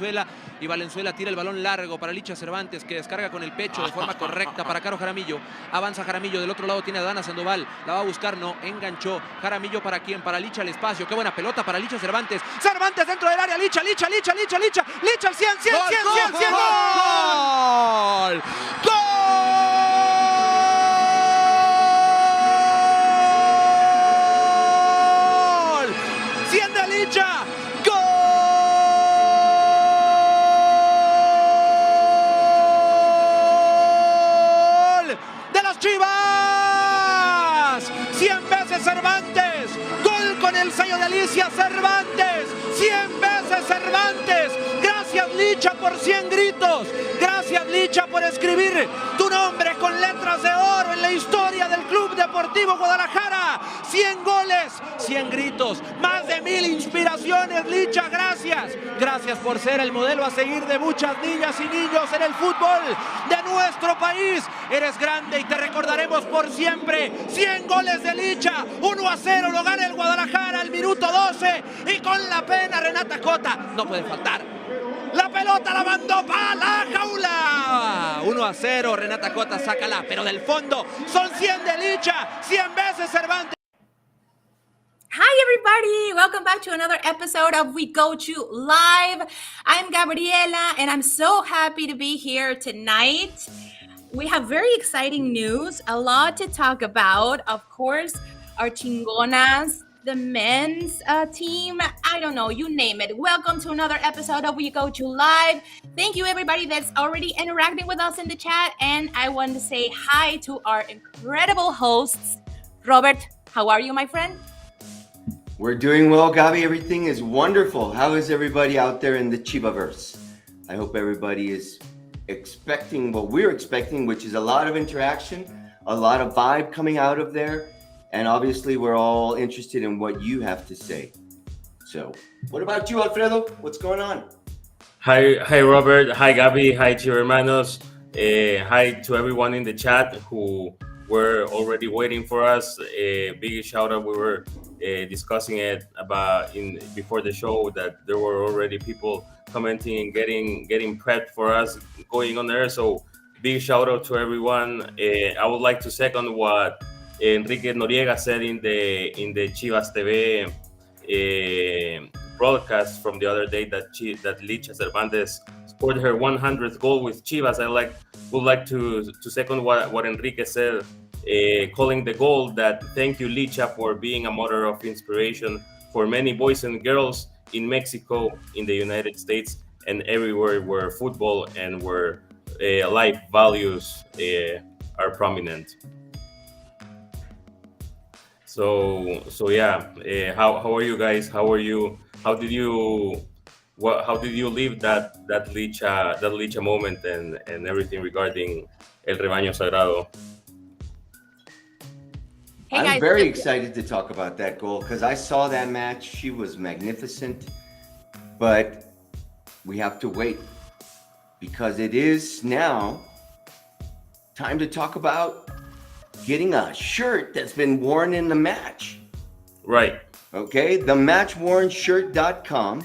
Valenzuela y Valenzuela tira el balón largo para Licha Cervantes, que descarga con el pecho de forma correcta para Caro Jaramillo. Avanza Jaramillo, del otro lado tiene a Dana Sandoval, la va a buscar, no, enganchó. Jaramillo para quién, para Licha al espacio, qué buena pelota para Licha Cervantes. Cervantes dentro del área, Licha al 100, 100, ¡gol! Chivas, 100 veces Cervantes, gol con el sello de Alicia Cervantes, 100 veces Cervantes. Gracias Licha por 100 gritos, gracias Licha por escribir tu nombre con letras de oro en la historia del Club Deportivo Guadalajara. 100 goles, 100 gritos, más de 1000 inspiraciones. Licha, gracias, gracias por ser el modelo a seguir de muchas niñas y niños en el fútbol de nuestro país. Eres grande y te recordaremos por siempre. 100 goles de Licha, 1-0 lo gana el Guadalajara al minuto 12 y con la pena Renata Cota no puede faltar. La pelota la mandó para la jaula. 1-0, Renata Cota, sácala, pero del fondo son 100 de Licha, 100 veces Cervantes. Hi, everybody. Welcome back to another episode of We Go to Live. I'm Gabriela, and I'm so happy to be here tonight. We have very exciting news, a lot to talk about. Of course, our Chingonas, the men's team, I don't know, you name it. Welcome to another episode of We Go to Live. Thank you, everybody that's already interacting with us in the chat. And I want to say hi to our incredible hosts. Robert, how are you, my friend? We're doing well, Gabi. Everything is wonderful. How is everybody out there in the Chivaverse? I hope everybody is expecting what we're expecting, which is a lot of interaction, a lot of vibe coming out of there. And obviously, we're all interested in what you have to say. So, what about you, Alfredo? What's going on? Hi, Robert. Hi, Gabi. Hi, Chivo Hermanos. Hi to everyone in the chat who were already waiting for us. Big shout out. We were discussing it before the show that there were already people commenting and getting prepped for us going on there. So big shout out to everyone. I would like to second what Enrique Noriega said in the Chivas TV broadcast from the other day that Licha Cervantes scored her 100th goal with Chivas. Would like to second what Enrique said, calling the goal that thank you Licha for being a mother of inspiration for many boys and girls in Mexico, in the United States, and everywhere where football and where life values are prominent. So yeah, how are you guys? How are you? How did you live that Licha moment and everything regarding El Rebaño Sagrado? Hey, I'm very excited to talk about that goal because I saw that match. She was magnificent, but we have to wait because it is now time to talk about getting a shirt that's been worn in the match. Right. Okay, the matchwornshirt.com,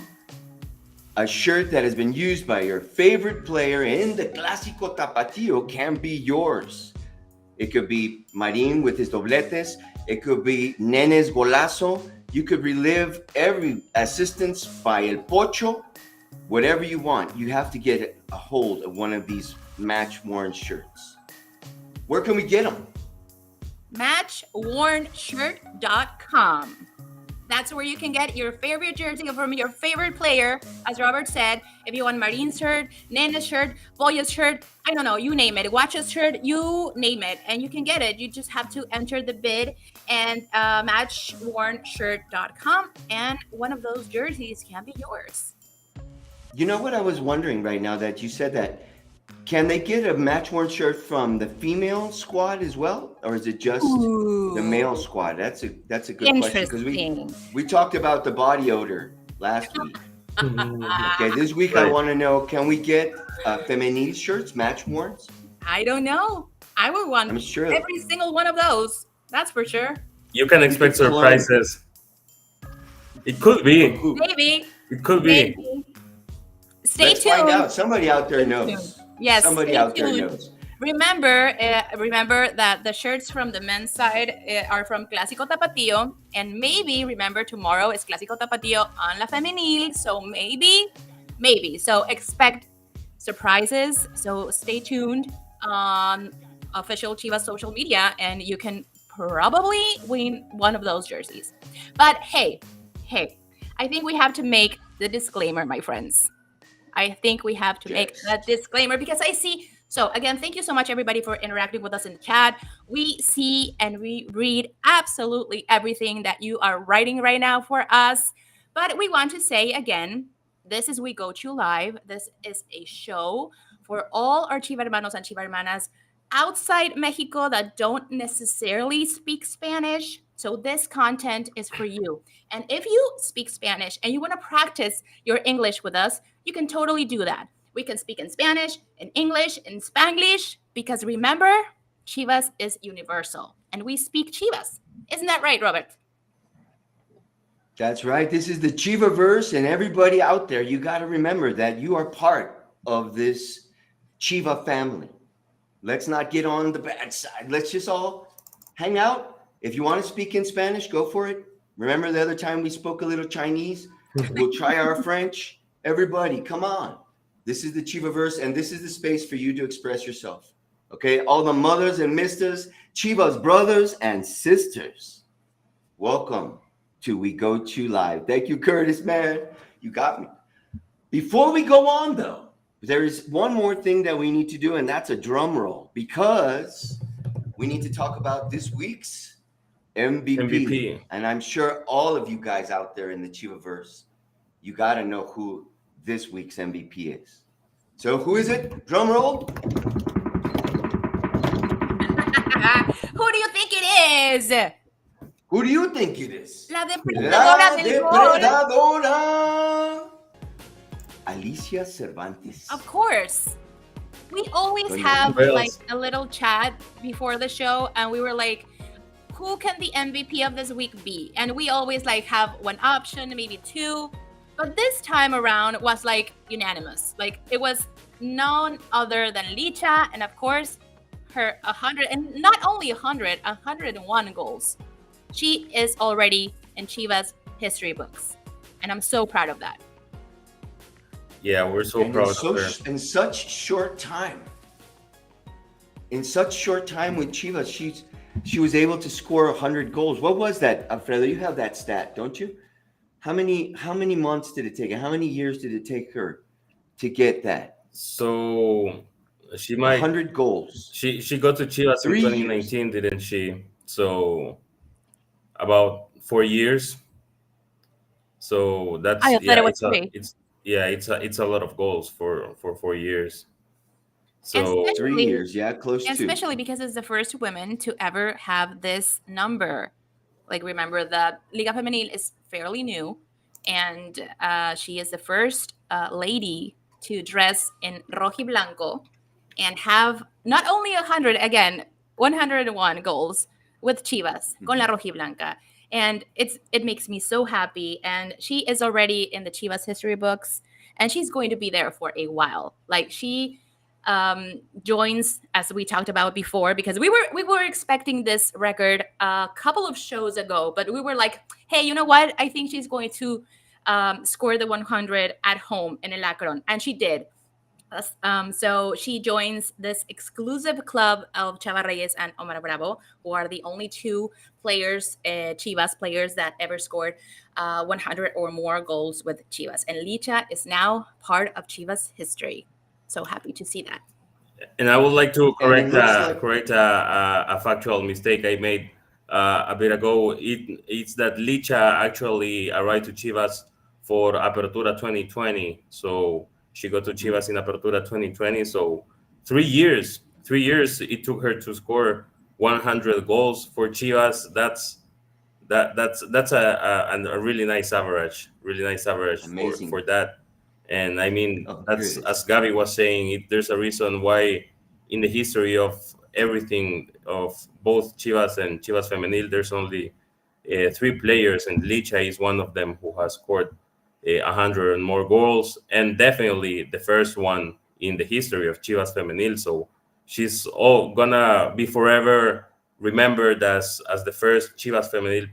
a shirt that has been used by your favorite player in the Clásico Tapatío can be yours. It could be Marín with his dobletes. It could be Nene's golazo. You could relive every assistance by El Pocho. Whatever you want, you have to get a hold of one of these match-worn shirts. Where can we get them? Matchwornshirt.com. That's where you can get your favorite jersey from your favorite player. As Robert said, if you want Marin's shirt, Nena's shirt, Boya's shirt, I don't know, you name it. Guacha's shirt, you name it, and you can get it. You just have to enter the bid and matchwornshirt.com, and one of those jerseys can be yours. You know what I was wondering right now that you said that? Can they get a match-worn shirt from the female squad as well, or is it just the male squad? That's a good question because we talked about the body odor last week. Okay, this week I want to know: can we get femenil shirts, match-worns? I don't know. I would want I'm sure every single one of those. That's for sure. You can expect surprises. It could be. Maybe. It could be. Maybe. Stay Let's find tuned. out. Somebody out there Stay tuned. knows. Yes, Somebody stay out there tuned. knows. Remember that the shirts from the men's side are from Clásico Tapatío, and maybe remember tomorrow is Clásico Tapatío on La Femenil, so maybe. So expect surprises. So stay tuned on official Chivas social media, and you can probably win one of those jerseys. But hey, I think we have to make the disclaimer, my friends. I think we have to make Yes. that disclaimer because I see. So, again, thank you so much, everybody, for interacting with us in the chat. We see and we read absolutely everything that you are writing right now for us. But we want to say again, this is We Go To Live. This is a show for all our Chiva hermanos and Chiva hermanas outside Mexico that don't necessarily speak Spanish. So, this content is for you. And if you speak Spanish and you want to practice your English with us, you can totally do that. We can speak in Spanish, in English, in Spanglish, because remember, Chivas is universal and we speak Chivas. Isn't that right, Robert? That's right. This is the Chivaverse, and everybody out there, you got to remember that you are part of this Chiva family. Let's not get on the bad side. Let's just all hang out. If you want to speak in Spanish, go for it. Remember the other time we spoke a little Chinese? We'll try our French. Everybody, come on. This is the Chivaverse, and this is the space for you to express yourself. Okay? All the mothers and misters, Chivas brothers and sisters, welcome to We Go To Live. Thank you, Curtis, man. You got me. Before we go on, though, there is one more thing that we need to do, and that's a drum roll, because we need to talk about this week's MVP. And I'm sure all of you guys out there in the Chivaverse, you got to know who this week's MVP is. So who is it? Drum roll. Who do you think it is? Who do you think it is? La La depredadora del gol. depredadora. Alicia Cervantes. Of course. We always have like a little chat before the show, and we were like, who can the MVP of this week be? And we always like have one option, maybe two. But this time around was like unanimous. Like it was none other than Licha, and of course her 100, and not only 100, 101 goals. She is already in Chivas history books, and I'm so proud of that. Yeah, we're so proud of her. In such short time. In such short time with Chivas, she was able to score 100 goals. What was that, Alfredo? You have that stat, don't you? How many months did it take? How many years did it take her to get that? So she might 100 goals. She got to Chivas in 2019, didn't she? So about 4 years. So that's it's a lot of goals for 4 years. So 3 years, close to. Especially because it's the first woman to ever have this number. Like, remember that Liga Femenil is fairly new, and she is the first lady to dress in rojiblanco and have not only 101 goals with Chivas, con la rojiblanca. And it makes me so happy. And she is already in the Chivas history books, and she's going to be there for a while. Like, she joins, as we talked about before, because we were expecting this record a couple of shows ago, but we were like, hey, you know what? I think she's going to score the 100 at home in El Akron, and she did. So she joins this exclusive club of Chava Reyes and Omar Bravo, who are the only two players, Chivas players, that ever scored 100 or more goals with Chivas. And Licha is now part of Chivas history. So happy to see that. And I would like to correct a factual mistake I made a bit ago. It's that Licha actually arrived to Chivas for Apertura 2020. So she got to Chivas in Apertura 2020. So 3 years it took her to score 100 goals for Chivas. That's a really nice average. For that. And I mean, that's, as Gabi was saying, there's a reason why in the history of everything of both Chivas and Chivas Femenil, there's only 3 players, and Licha is one of them who has scored 100 and more goals, and definitely the first one in the history of Chivas Femenil. So she's all gonna be forever remembered as the first Chivas Femenil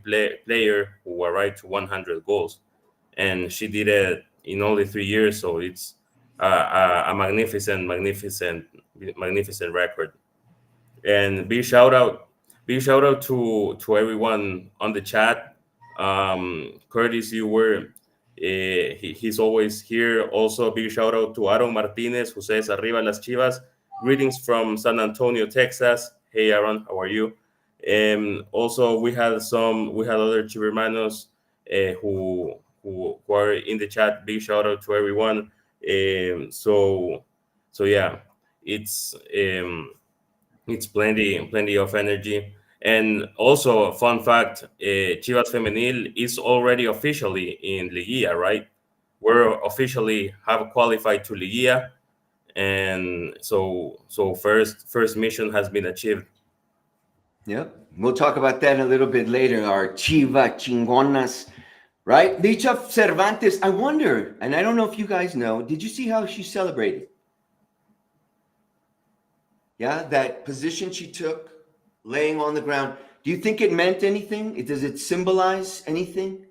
player who arrived to 100 goals, and she did it in only 3 years. So it's a magnificent record. And big shout out to everyone on the chat. Curtis, you were he's always here. Also, big shout out to Aaron Martinez, who says arriba las Chivas. Greetings from San Antonio, Texas. Hey Aaron, how are you? Also, we had other Chivermanos who are in the chat. Big shout out to everyone. So yeah, it's it's plenty of energy. And also, a fun fact: Chivas Femenil is already officially in Liguilla, right? We're officially have qualified to Liguilla, and so first mission has been achieved. Yep. We'll talk about that a little bit later. Our Chiva Chingonas, right? Licha Cervantes, I wonder, and I don't know if you guys know, did you see how she celebrated? Yeah, that position she took, laying on the ground. Do you think it meant anything? Does it symbolize anything?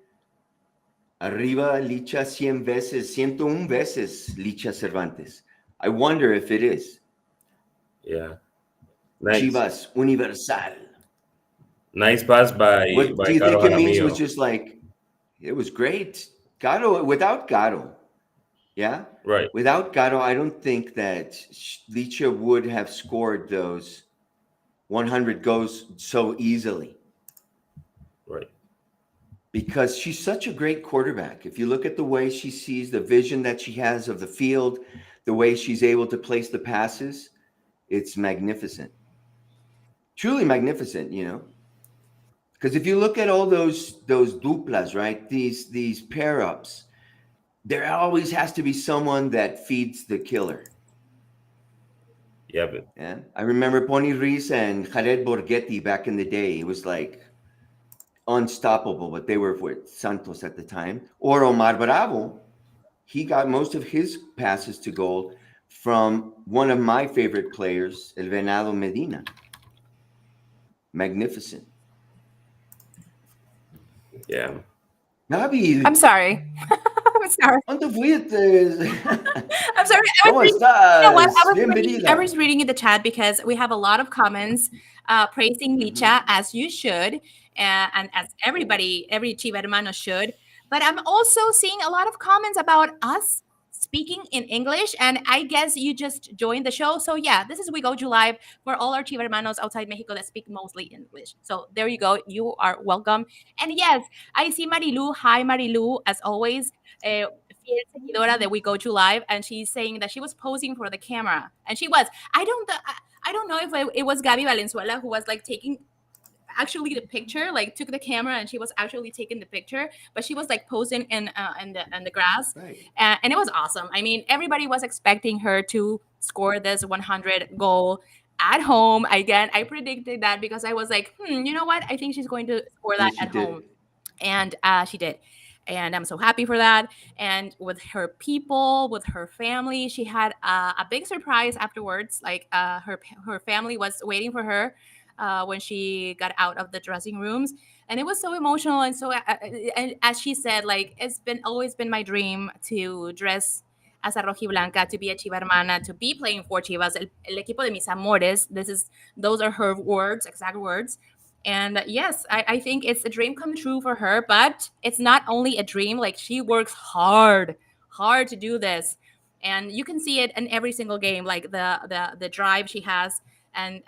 Arriba Licha 100 veces, 101 veces, Licha Cervantes. I wonder if it is. Yeah, nice. Chivas Universal. Nice pass by What do you Caro think it means? It Jaramillo. was just like, it was great. Garo, without Garo, yeah? Right. Without Garo, I don't think that Licha would have scored those 100 goals so easily. Right. Because she's such a great quarterback. If you look at the way she sees, the vision that she has of the field, the way she's able to place the passes, it's magnificent. Truly magnificent, you know? Because if you look at all those duplas, right? These pair ups, there always has to be someone that feeds the killer. Yeah, but Yeah, I remember Pony Risa and Jared Borghetti back in the day. It was like unstoppable, but they were with Santos at the time. Or Omar Bravo, he got most of his passes to goal from one of my favorite players, El Venado Medina. Magnificent. yeah. Gabi, I'm sorry. I'm sorry. ¿dónde fuiste? I'm sorry. ¿Cómo You know what? estás? I Bienvenida. was reading in the chat because we have a lot of comments praising Licha, as you should, and as every Chiva hermano should. But I'm also seeing a lot of comments about us speaking in English, and I guess you just joined the show. So yeah, this is We Go to Live for all our Chiva hermanos outside Mexico that speak mostly English. So there you go. You are welcome. And yes, I see Marilu. Hi, Marilu, as always. Fiel seguidora that We Go to Live, and she's saying that she was posing for the camera, and she was. I don't know if it was Gabi Valenzuela who was like taking actually the picture, like took the camera and she was actually taking the picture, but she was like posing in the grass, Right. and it was awesome. I mean, everybody was expecting her to score this 100 goal at home. Again, I predicted that because I was like, you know what? I think she's going to score that Yes, at home, and she did. And I'm so happy for that. And with her people, with her family, she had a big surprise afterwards. Like her family was waiting for her when she got out of the dressing rooms, and it was so emotional. And so, and as she said, like it's been always been my dream to dress as a rojiblanca, to be a Chiva hermana, to be playing for Chivas, el equipo de mis amores. Those are her words, exact words. And yes, I think it's a dream come true for her, but it's not only a dream. Like she works hard to do this, and you can see it in every single game. Like the drive she has, and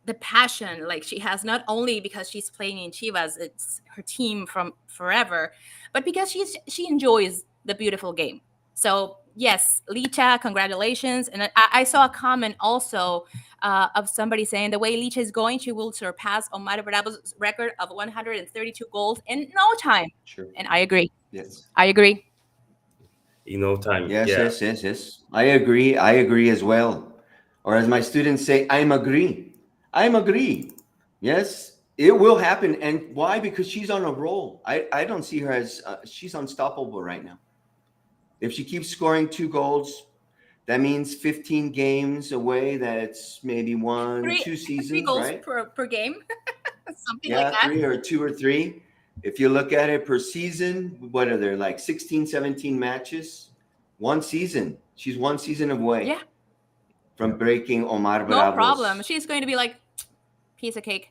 the passion like she has, not only because she's playing in Chivas, it's her team from forever, but because she enjoys the beautiful game. So yes, Licha, congratulations. And I saw a comment also of somebody saying the way Licha is going, she will surpass Omar Bravo's record of 132 goals in no time. Sure. And I agree. Yes. I agree. In no time. Yes, Yeah. yes. I agree as well. Or as my students say, I'm agree. Yes, It will happen. And why? Because she's on a roll. I don't see her as she's unstoppable right now. If she keeps scoring 2 goals, that means 15 games away. That's maybe one, Three, two three seasons, goals right? per game, something like Yeah, that. 3 or 2 or 3. If you look at it per season, what are there, like 16, 17 matches? One season. She's one season away Yeah, from breaking Omar no problem. Bravo's. She's going to be like piece of cake.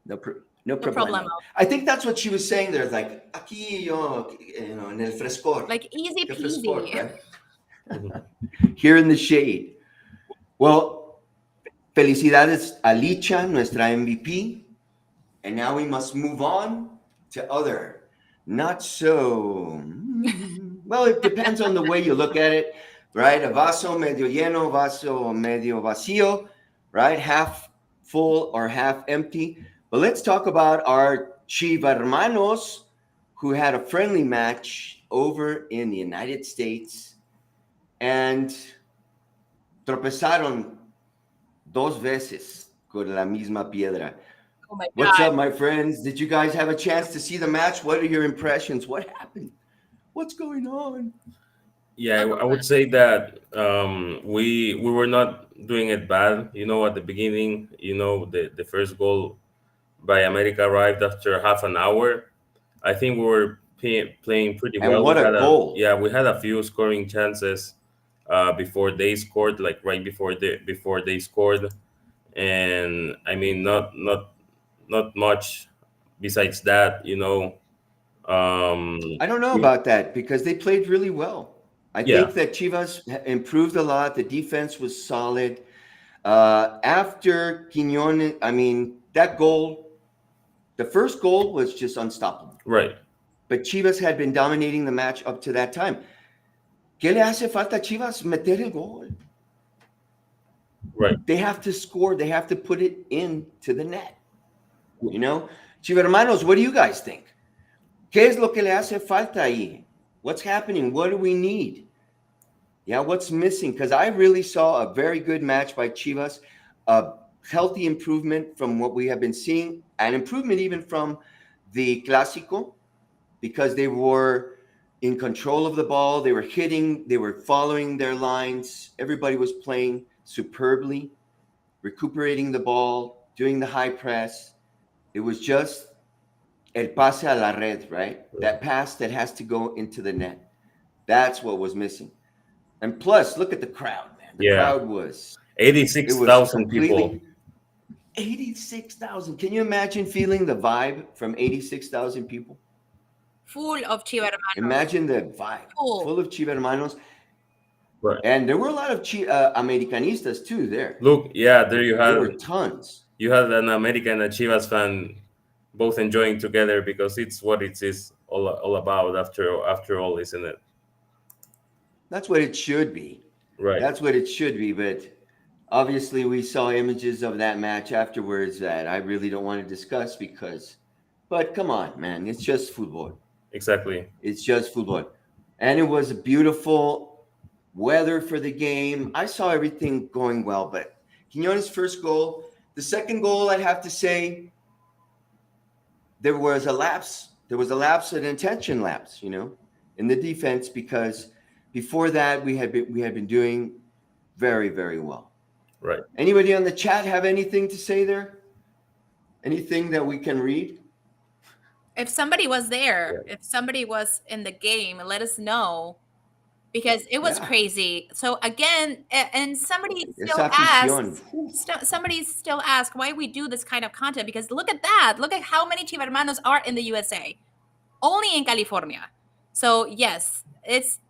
No, no No problemo. problema. I think that's what she was saying there. Like, aquí yo, en el frescor. Like easy Que frescor, peasy. right? Here in the shade. Well, felicidades a Licha, nuestra MVP. And now we must move on to other, not so. Well, it depends on the way you look at it, right? A vaso medio lleno, vaso medio vacío, right? Half full or half empty. But let's talk about our Chiva hermanos who had a friendly match over in the United States and tropezaron 2 veces con la misma piedra. Oh my What's god. up, my friends? Did you guys have a chance to see the match? What are your impressions? What happened? What's going on? Yeah, I would say that we were not doing it bad. At the beginning, the first goal by America arrived after half an hour. I think we were playing pretty And well. what a goal. We had a few scoring chances before they scored, like right before they scored, and I mean not much besides that. I don't know about that because they played really well. I Yeah, think that Chivas improved a lot. The defense was solid. After Quiñones, I mean, that goal, the first goal was just unstoppable. right. But Chivas had been dominating the match up to that time. ¿Qué le hace falta a Chivas? Meter el gol. Right. They have to score. They have to put it into the net. Chiva hermanos, what do you guys think? ¿Qué es lo que le hace falta ahí? What's happening? What do we need? Yeah, what's missing? Because I really saw a very good match by Chivas, a healthy improvement from what we have been seeing, an improvement even from the Clásico, because they were in control of the ball. They were hitting. They were following their lines. Everybody was playing superbly, recuperating the ball, doing the high press. It was just el pase a la red, right? That pass that has to go into the net. That's what was missing. And plus, look at the crowd, man. The crowd was 86,000 people. 86,000. Can you imagine feeling the vibe from 86,000 people? Full of Chiva hermanos. Imagine the vibe. Full of Chiva hermanos. Right. And there were a lot of Americanistas too there. Look, yeah, there were tons. You had an American and a Chivas fan both enjoying together because it's what it is all about after all, isn't it? That's what it should be. Right. That's what it should be. But obviously, we saw images of that match afterwards that I really don't want to discuss but come on, man. It's just football. Exactly. It's just football. And it was a beautiful weather for the game. I saw everything going well, but Quiñones' first goal, the second goal, I'd have to say, there was a lapse. There was a lapse, an intention lapse, in the defense, because before that we had been doing very, very well. Right. Anybody on the chat have anything to say there? Anything that we can read? If somebody was there, if somebody was in the game, let us know, because it was crazy. So again, and somebody still asked why we do this kind of content, because look at that. Look at how many Chiva hermanos are in the USA, only in California. So yes,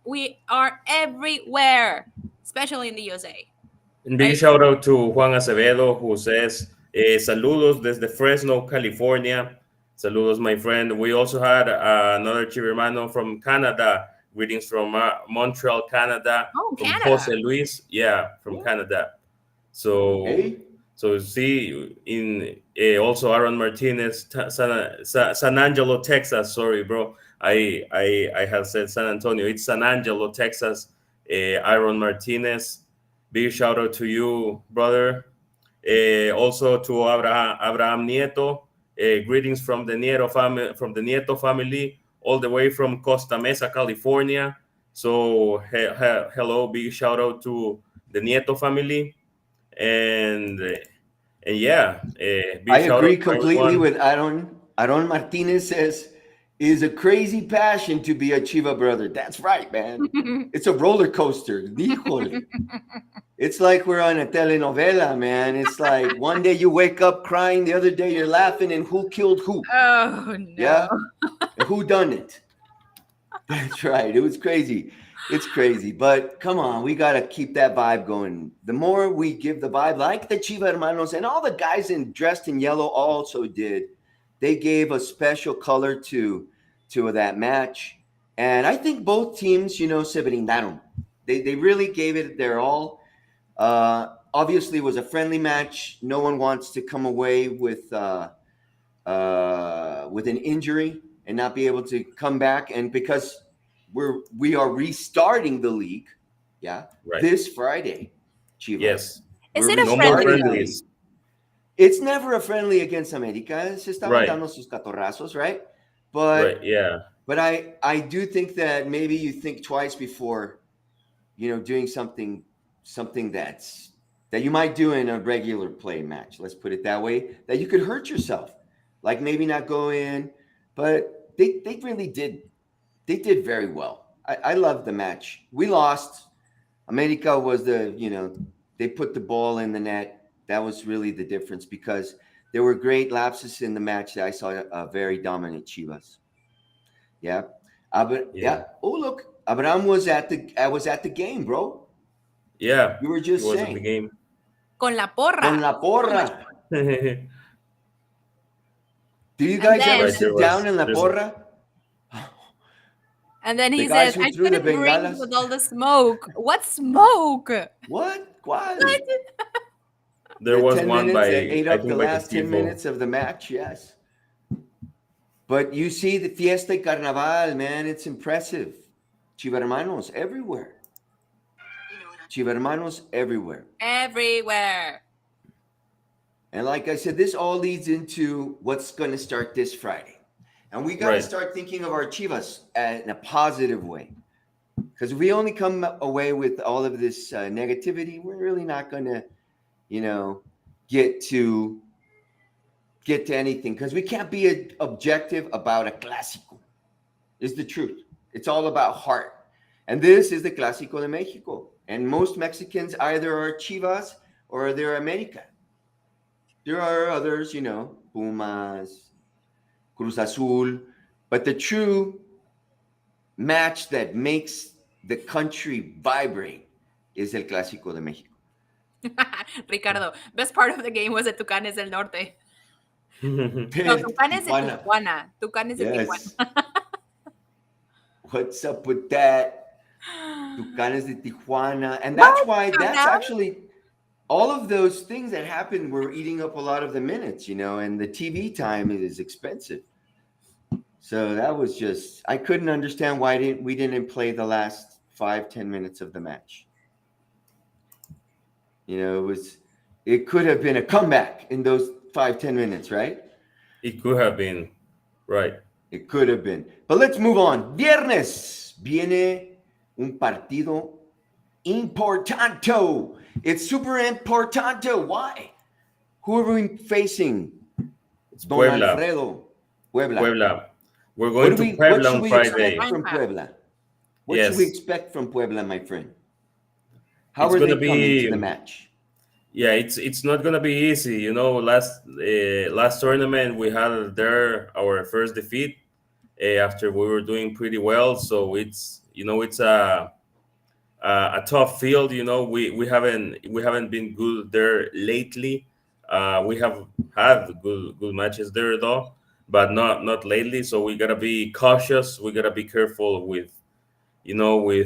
we are everywhere, especially in the USA. And big shout out to Juan Acevedo, who says, saludos desde Fresno, California. Saludos, my friend. We also had another Chiva hermano from Canada. Greetings from Montreal, Canada. Oh, from Canada. Jose Luis. Yeah, from Canada. So, so see, in also Aaron Martinez, San Angelo, Texas. Sorry, bro. I have said San Antonio. It's San Angelo, Texas. Aaron Martinez. Big shout out to you, brother. Also to Abraham Nieto. Greetings from the Nieto family, all the way from Costa Mesa, California. So hello, big shout out to the Nieto family, and yeah, I big shout out agree to completely everyone. with Aaron. Aaron Martinez says, is a crazy passion to be a Chiva brother. That's right, man. It's a roller coaster. Híjole. It's like we're on a telenovela, man. It's like one day you wake up crying, the other day you're laughing, and who killed who? Oh no. Yeah? And who done it? That's right. It was crazy. It's crazy. But come on, we got to keep that vibe going. The more we give the vibe, like the Chiva Hermanos and all the guys dressed in yellow also did, they gave a special color to that match. And I think both teams, se brindaron. They really gave it their all. Obviously, it was a friendly match. No one wants to come away with an injury and not be able to come back. And because we are restarting the league, yeah, Right. this Friday, Chivas. Yes. Is We're it a No more friendly restarting the league. friendlies. It's never a friendly against America. Se estaban Right. dando sus catorrazos, right? Right. Yeah. But I do think that maybe you think twice before, doing something that you might do in a regular play match. Let's put it that way. That you could hurt yourself, like maybe not go in, but they really did. They did very well. I love the match. We lost. America was they put the ball in the net. That was really the difference because there were great lapses in the match that I saw a very dominant Chivas. Yeah. Yeah. Oh, look. Abraham was at the game, bro. Yeah. You were It just was in the saying. game. Con la porra. Con la porra. Right. Do you guys then- ever Right, sit down in la there's- porra? And then he guys says, who I threw the couldn't breathe bengalas? with all the smoke. What smoke? What? ¿Cuál? There The was 10 one minutes by, that ate I up think, the by last 10 Castillo. minutes of the match, yes. But you see the fiesta y carnaval, man, it's impressive. Chivermanos everywhere. Chivermanos everywhere. Everywhere. And like I said, this all leads into what's going to start this Friday. And we got to Right. start thinking of our Chivas in a positive way. Because if we only come away with all of this negativity, we're really not going to, get to anything. Because we can't be objective about a clásico. It's the truth. It's all about heart. And this is the Clásico de Mexico. And most Mexicans either are Chivas or they're America. There are others, Pumas, Cruz Azul. But the true match that makes the country vibrate is el Clásico de México. Ricardo, best part of the game was the Tucanes del Norte. No, Tijuana. Tucanes de Tijuana. Tucanes de Tijuana. Yes. What's up with that? Tucanes de Tijuana. And that's why that's actually all of those things that happened were eating up a lot of the minutes, and the TV time is expensive. So that was just, I couldn't understand why we didn't play the last 5-10 minutes of the match. It could have been a comeback in those 5-10 minutes, right? It could have been. Right. It could have been. But let's move on. Viernes viene un partido importante. It's super importante. Why? Who are we facing? It's Don Puebla. Alfredo. Puebla. Puebla. We're going to what Puebla should on we Friday. expect from Puebla? What Yes. should we expect from Puebla, my friend? How It's are they gonna coming be- to the match? Yeah, it's not gonna be easy. Last tournament we had there our first defeat after we were doing pretty well. So it's a tough field. We haven't been good there lately. We have had good matches there though, but not lately. So we gotta be cautious. We gotta be careful with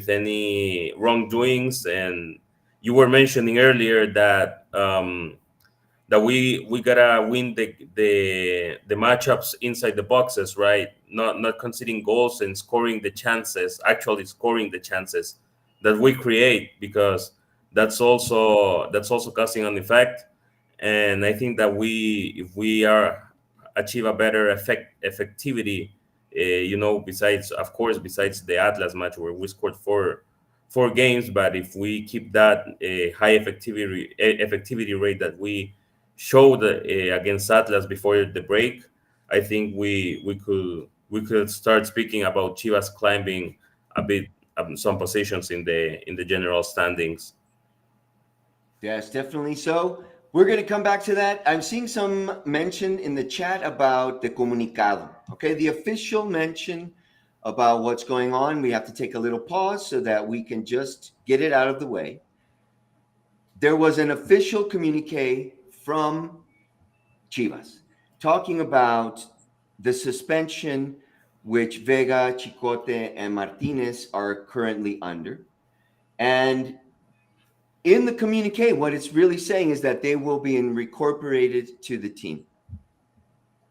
any wrongdoings. And you were mentioning earlier that that we gotta win the matchups inside the boxes, right? Not conceding goals and scoring the chances, actually scoring the chances that we create, because that's also causing an effect. And I think that if we are achieve a better effectivity. Besides, of course, besides the Atlas match where we scored four games, but if we keep that high effectivity rate that we showed against Atlas before the break, I think we could start speaking about Chivas climbing a bit some positions in the general standings. Yes, definitely so. We're going to come back to that. I'm seeing some mention in the chat about the comunicado. Okay, the official mention about what's going on. We have to take a little pause so that we can just get it out of the way. There was an official communique from Chivas talking about the suspension which Vega, Chicote, and Martinez are currently under. And in the communique, what it's really saying is that they will be incorporated to the team.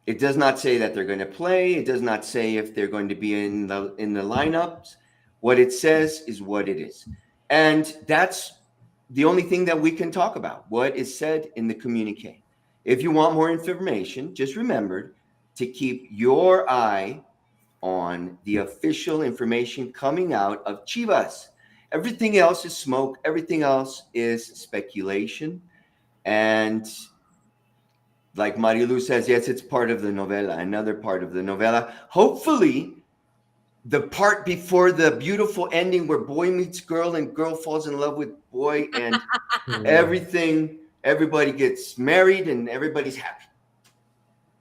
It does not say that they're going to play. It does not say if they're going to be in the lineups. What it says is what it is. And that's the only thing that we can talk about, what is said in the communique. If you want more information, just remember to keep your eye on the official information coming out of Chivas. Everything else is smoke. Everything else is speculation. And like Marilu says, yes, it's part of the novela, another part of the novela. Hopefully, the part before the beautiful ending where boy meets girl and girl falls in love with boy and everybody gets married and everybody's happy.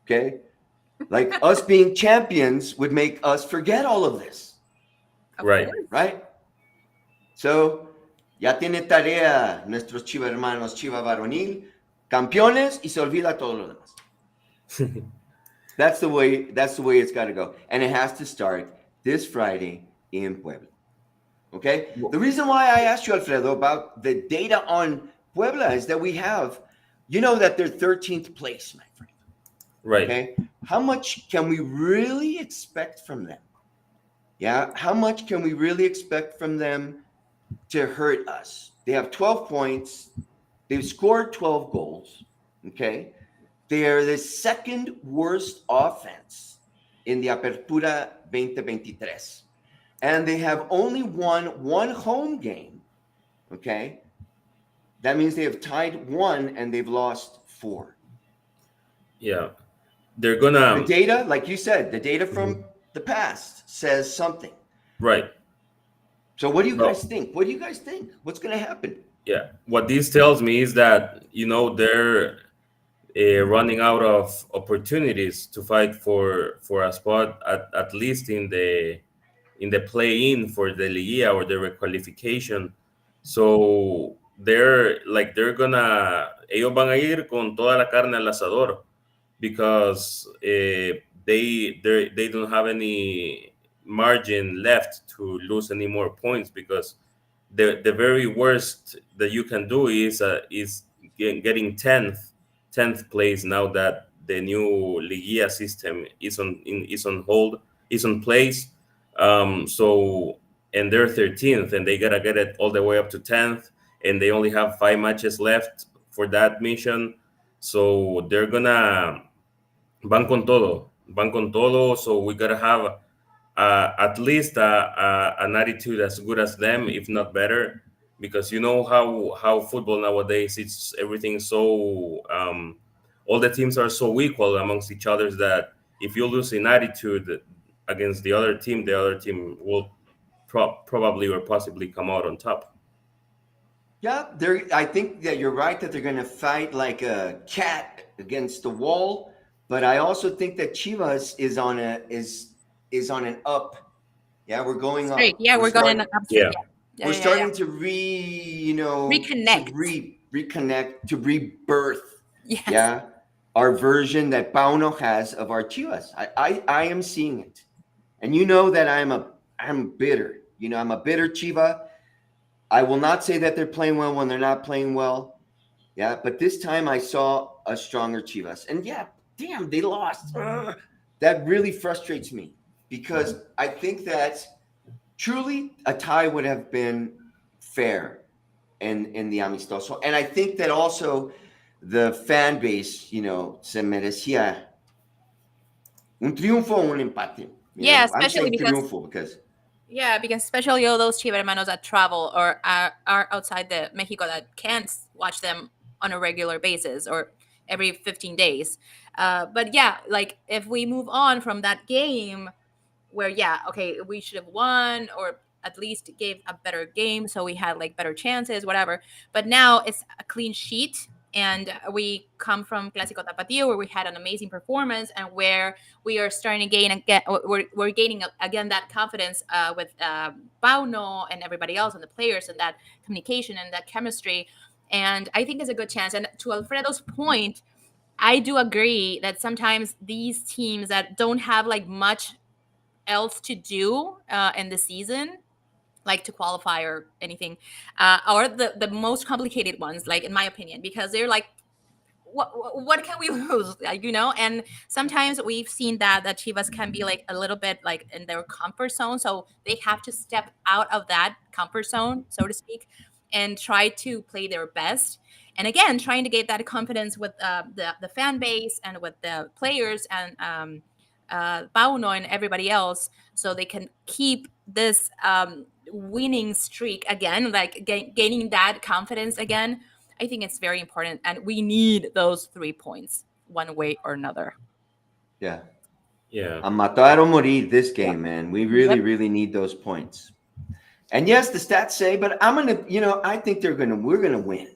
Okay? Like us being champions would make us forget all of this. Right. Right? So, ya tiene tarea nuestros Chiva hermanos, Chiva varonil, campeones y se olvida todo lo demás. That's the way it's got to go. And it has to start this Friday in Puebla. Okay? The reason why I asked you, Alfredo, about the data on Puebla is that we have, that they're 13th place, my friend. Right. Okay? How much can we really expect from them? Yeah? How much can we really expect from them to hurt us? They have 12 points. They've scored 12 goals. Okay? They are the second worst offense in the Apertura 2023. And they have only won one home game. Okay? That means they have tied one and they've lost 4. Yeah. They're gonna... The data, like you said, the data from the past says something. Right. So what do you guys think? What do you guys think? What's going to happen? Yeah. What this tells me is that, they're running out of opportunities to fight for a spot at least in the play-in for the Liga or the requalification. So ellos van a ir con toda la carne al asador because they don't have any margin left to lose any more points, because the very worst that you can do is getting 10th place now that the new Liga system is on hold, is on place. So, and they're 13th, and they gotta get it all the way up to 10th, and they only have 5 matches left for that mission. So they're gonna van con todo. So we gotta have at least an attitude as good as them, if not better, because how football nowadays, it's everything so all the teams are so equal amongst each other that if you lose in attitude against the other team will probably or possibly come out on top. Yeah, I think that you're right that they're going to fight like a cat against the wall, but I also think that Chivas is on an up. Yeah, we're going up. Yeah, we're going up. Yeah. We're starting to reconnect. To rebirth. Yes. Yeah. Our version that Pauno has of our Chivas. I am seeing it. And that I'm bitter. I'm a bitter Chiva. I will not say that they're playing well when they're not playing well. Yeah, but this time I saw a stronger Chivas. And yeah, damn, they lost. That really frustrates me, because I think that truly a tie would have been fair in the Amistoso. And I think that also the fan base, se merecía Un triunfo o un empate. Yeah, I'm especially saying because triunfo because especially all those Chivas hermanos that travel or are outside the Mexico that can't watch them on a regular basis or every 15 days. But yeah, like if we move on from that game where okay, we should have won or at least gave a better game so we had like better chances, whatever. But now it's a clean sheet, and we come from Clásico Tapatío where we had an amazing performance and where we are starting to gain again. We're gaining again that confidence with Pauno and everybody else and the players and that communication and that chemistry. And I think it's a good chance. And to Alfredo's point, I do agree that sometimes these teams that don't have like much else to do in the season, like to qualify or anything, or the most complicated ones, like in my opinion, because they're like, what can we lose, and sometimes we've seen that Chivas can be like a little bit like in their comfort zone, so they have to step out of that comfort zone, so to speak, and try to play their best, and again trying to get that confidence with the fan base and with the players and Pauno and everybody else, so they can keep this winning streak again, like gaining that confidence again. I think it's very important, and we need those 3 points one way or another. yeah, Yeah. a matar o morir this game, Yep. man. We really, Yep. really need those points. And yes, the stats say, but I think we're gonna win.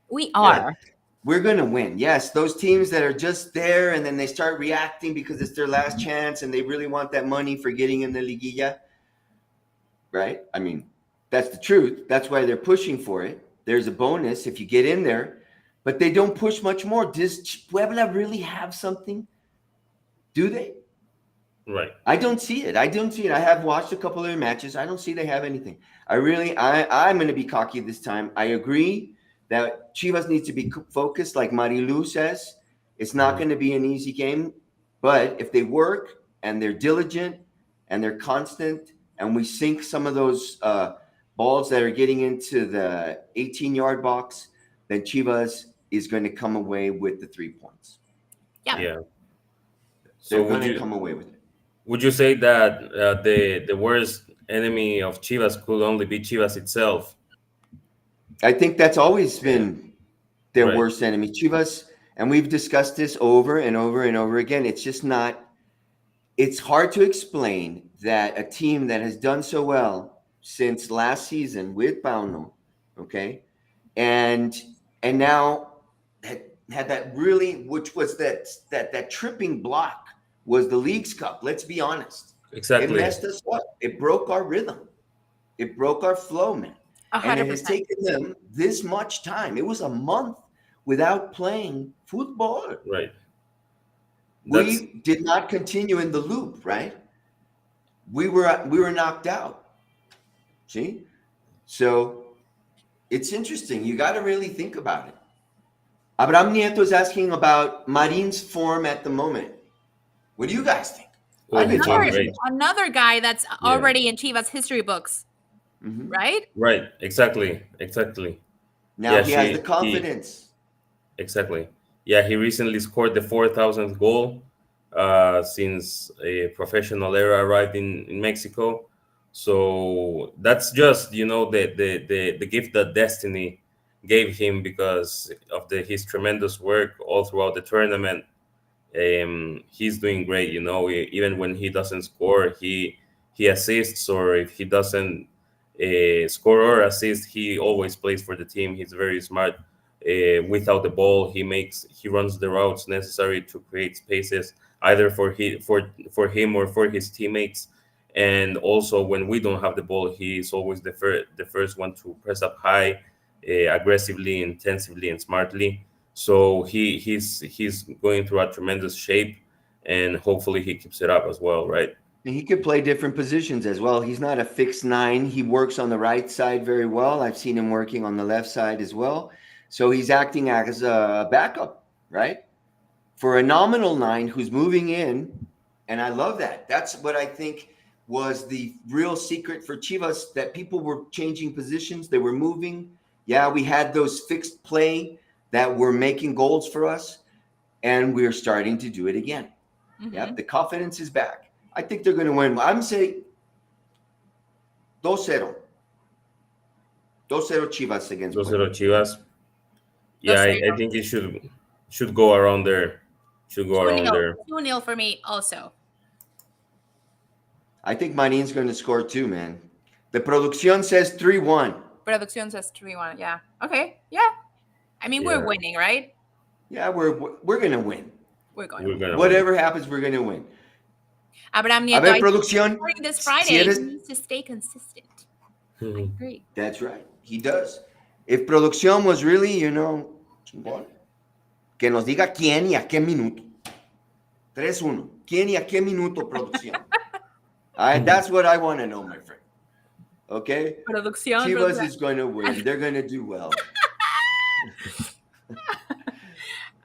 We Yeah. are. We're gonna win. Yes, those teams that are just there and then they start reacting because it's their last chance and they really want that money for getting in the liguilla. Right? I mean, that's the truth. That's why they're pushing for it. There's a bonus if you get in there, but they don't push much more. Does Puebla really have something? Do they? Right. I don't see it. I have watched a couple of their matches. I don't see they have anything. I'm going to be cocky this time. I agree that Chivas needs to be focused, like Marilu says. It's not going to be an easy game, but if they work and they're diligent and they're constant, and we sink some of those balls that are getting into the 18-yard box, then Chivas is going to come away with the 3 points. Yeah. Yeah. They're So going to come away with it. would you say that the worst enemy of Chivas could only be Chivas itself? I think that's always been their Right. worst enemy, Chivas. And we've discussed this over and over and over again. It's just not, it's hard to explain that a team that has done so well since last season with Pauno, okay, and now had that really, which was that tripping block was the League's Cup. Let's be honest. It Exactly. messed us up. It broke our rhythm. It broke our flow, man. And it has 100%. taken them this much time. It was a month without playing football. Right. We did not continue in the loop, right? We were knocked out. See? So it's interesting. You got to really think about it. Abraham Nieto is asking about Marin's form at the moment. What do you guys think? Oh, I've been he's doing talking. great. Another guy that's already in Chivas history books, Mhm. right? Right. Exactly. Now Yeah, he has the confidence. Exactly. Yeah, he recently scored the 4,000th goal since a professional era arrived in Mexico. So that's just the gift that destiny gave him because of his tremendous work all throughout the tournament. He's doing great. Even when he doesn't score, he assists, or if he doesn't score or assist, he always plays for the team. He's very smart. Without the ball, he runs the routes necessary to create spaces either for him or for his teammates. And also, when we don't have the ball, he is always the first one to press up high, aggressively, intensively, and smartly. So he's going through a tremendous shape, and hopefully he keeps it up as well, right? He could play different positions as well. He's not a fixed nine. He works on the right side very well. I've seen him working on the left side as well. So he's acting as a backup, right? For a nominal nine who's moving in. And I love that. That's what I think was the real secret for Chivas, that people were changing positions. They were moving. Yeah, we had those fixed play that were making goals for us. And we're starting to do it again. Yep, the confidence is back. I think they're going to win. I'm saying 2-0. 2-0 Chivas against Those Puebla. little Chivas. Yeah, 2-0. I think it should go around there. Should go around 2-0. there. 2-0 for me also. I think Marin's going to score too, man. The producción says 3-1. Producción says 3-1. Yeah. Okay. Yeah. I mean, we're Yeah. winning, right? Yeah, we're going to win. We're going. We're gonna Whatever happens, we're going to win. Abraham A Nieto, ver, I think producción. during this Si Friday, eres- he needs to stay consistent. I win. agree. That's right. He does. If producción was really, chingón, que nos diga quién y a qué minuto. 3-1. ¿Quién y a qué minuto producción? That's what I want to know, my friend. Okay? Producción. Chivas is going to win. They're going to do well.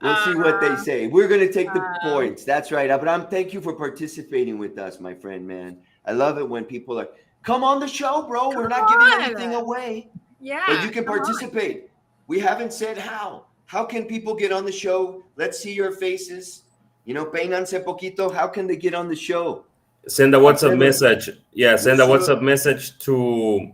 We'll see what they say. We're going to take the points. That's right. Abraham, thank you for participating with us, my friend, man. I love it when people are, come on the show, bro. We're not giving anything away. Yeah. But you can come on. participate. We haven't said how. How can people get on the show? Let's see your faces. Péinanse poquito. How can they get on the show? Send a WhatsApp Marcelo. message. Yeah, send a Sure. WhatsApp message to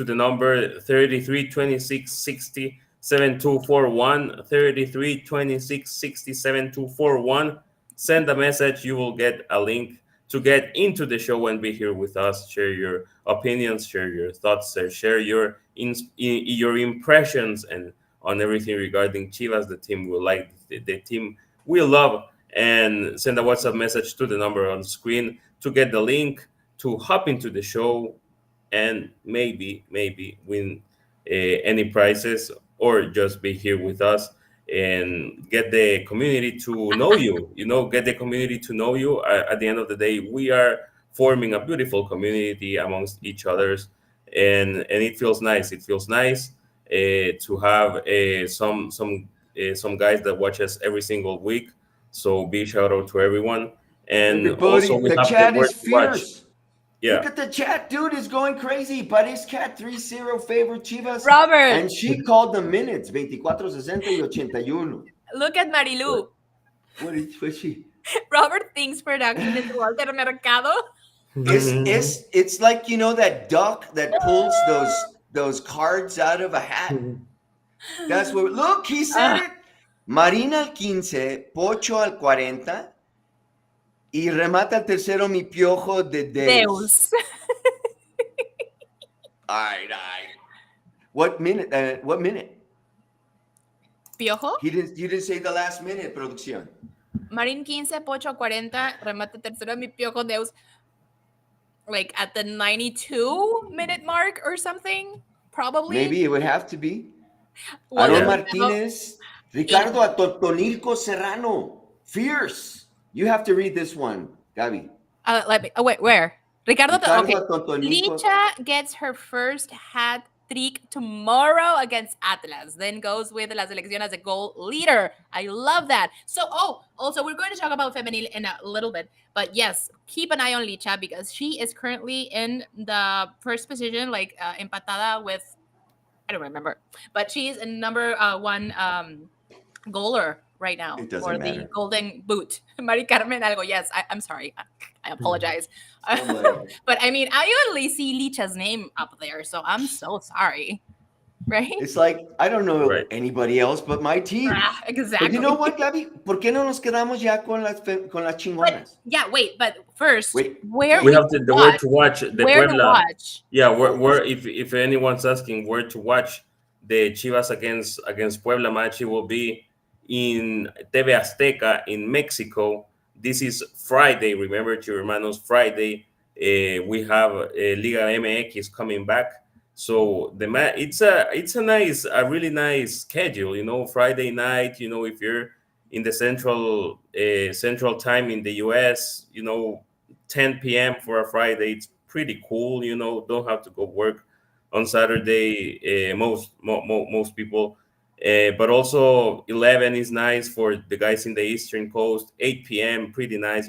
the number 33 26 60 7241. 33 26 60 7241. Send a message. You will get a link to get into the show and be here with us. Share your opinions, share your thoughts, share your impressions and on everything regarding Chivas, the team we like, the team we love. And send a WhatsApp message to the number on the screen to get the link to hop into the show and maybe win any prizes or just be here with us and get the community to know you. Get the community to know you. At the end of the day, we are forming a beautiful community amongst each others, and it feels nice. It feels nice to have some guys that watch us every single week. So big shout out to everyone. And Everybody, also we the have chat the word is to watch. fierce. Yeah. Look at the chat, dude. Is going crazy. Paris Cat 3-0 favorite Chivas. Robert. And she called the minutes. 24, 60 y 81. Look at Marilu. What is she? Robert thinks production is Walter Mercado. It's like that duck that pulls those cards out of a hat. That's what. Look, he said it. Marina al 15, Pocho al 40 y remata el tercero mi piojo de Deus. All right. What minute? What minute? Piojo. You didn't say the last minute, producción. Marín 15, Pocho 40, remate tercero mi Piojo Deus. Like at the 92-minute mark or something, probably. Maybe it would have to be. Well, Aaron yeah. Martinez, Ricardo Atotonilco Serrano, fierce. You have to read this one, Gabi. Wait, where? Ricardo okay. Atotonilco. Licha gets her first hat trick tomorrow against Atlas, then goes with La Selección as a goal leader. I love that. So, also we're going to talk about Femenil in a little bit, but yes, keep an eye on Licha because she is currently in the first position, like empatada with, I don't remember, but she's in number one goaler right now for the Golden Boot. Mari Carmen Algo, yes, I'm sorry. I apologize. But I mean, I only see Licha's name up there, so I'm so sorry. Right? It's like, I don't know anybody else but my team. Exactly. But you know what, Gabi? ¿Por qué no nos quedamos ya con las chingonas? But first, where we have the where to watch the where Puebla. To watch? Yeah, where if anyone's asking where to watch the Chivas against Puebla match, it will be in TV Azteca in Mexico. This is Friday. Remember, Hermanos, Friday. We have Liga MX coming back. So it's a really nice schedule. Friday night. If you're in the central time in the US, 10 p.m. for a Friday, it's pretty cool. Don't have to go work on Saturday. Most people. But also 11 is nice for the guys in the Eastern Coast. 8 p.m. pretty nice,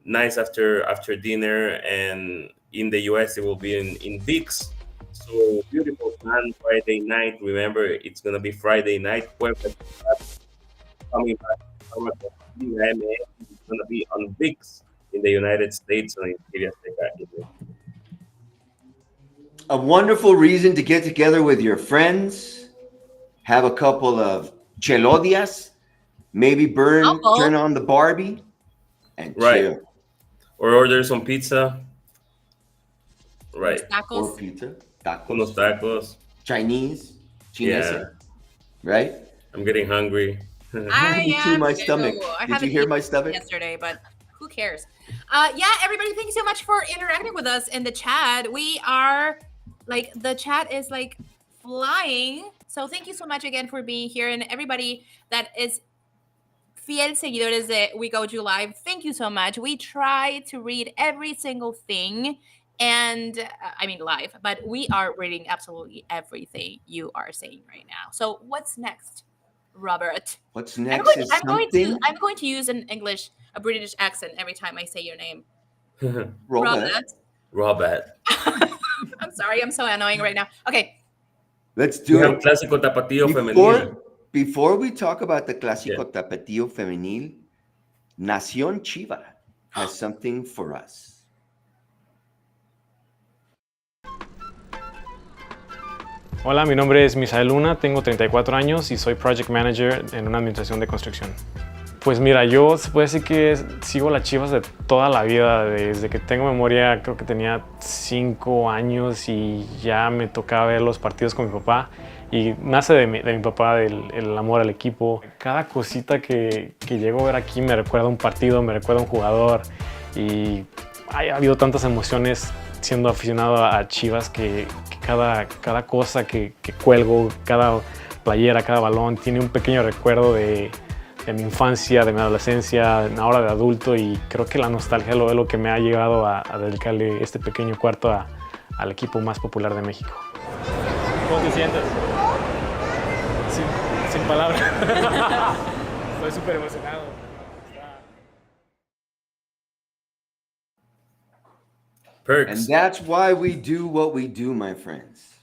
nice after dinner. And in the US, it will be in VIX. So beautiful plan Friday night. Remember, it's gonna be Friday night. Puebla coming back. Liga MX is going to be on VIX in the United States and in TV Azteca. A wonderful reason to get together with your friends, have a couple of chelodias, maybe turn Alcohol, on the Barbie, and Right. chill. Or order some pizza. unos Right. Or tacos. pizza, Unos tacos, tacos. Chinese, Yeah. chinese, right? I'm getting hungry. I Me too, am my too. stomach. I Did you haven't hear eaten my stomach? yesterday, but who cares? Yeah, everybody, thank you so much for interacting with us in the chat. We are like the chat is like flying. So thank you so much again for being here, and everybody that is fiel seguidores de We Go to Live. Thank you so much. We try to read every single thing, and I mean live, but we are reading absolutely everything you are saying right now. So what's next, Robert? What's next is something, I'm going to use an English, a British accent every time I say your name. Robert. Robert. Robert. I'm sorry, I'm so annoying right now. Okay. Let's We do have it. Clásico Tapatío Femenil. Before we talk about the Yeah. Clásico Tapatío Femenil, Nación Chiva has something for us. Hola, mi nombre es Misael Luna, tengo 34 años y soy Project Manager en una administración de construcción. Pues mira, yo se puede decir que sigo las Chivas de toda la vida, desde que tengo memoria. Creo que tenía 5 años y ya me tocaba ver los partidos con mi papá. Y nace de mi papá el amor al equipo. Cada cosita que llego a ver aquí me recuerda un partido, me recuerda un jugador. Y ha habido tantas emociones siendo aficionado a Chivas que cada cosa que cuelgo, cada playera, cada balón, tiene un pequeño recuerdo de mi infancia, de mi adolescencia, ahora de adulto, y creo que la nostalgia es lo que me ha llevado a dedicarle este pequeño cuarto al equipo más popular de México. ¿Cómo te sientes? Sin palabras. Estoy súper emocionado. Perks. And that's why we do what we do, my friends.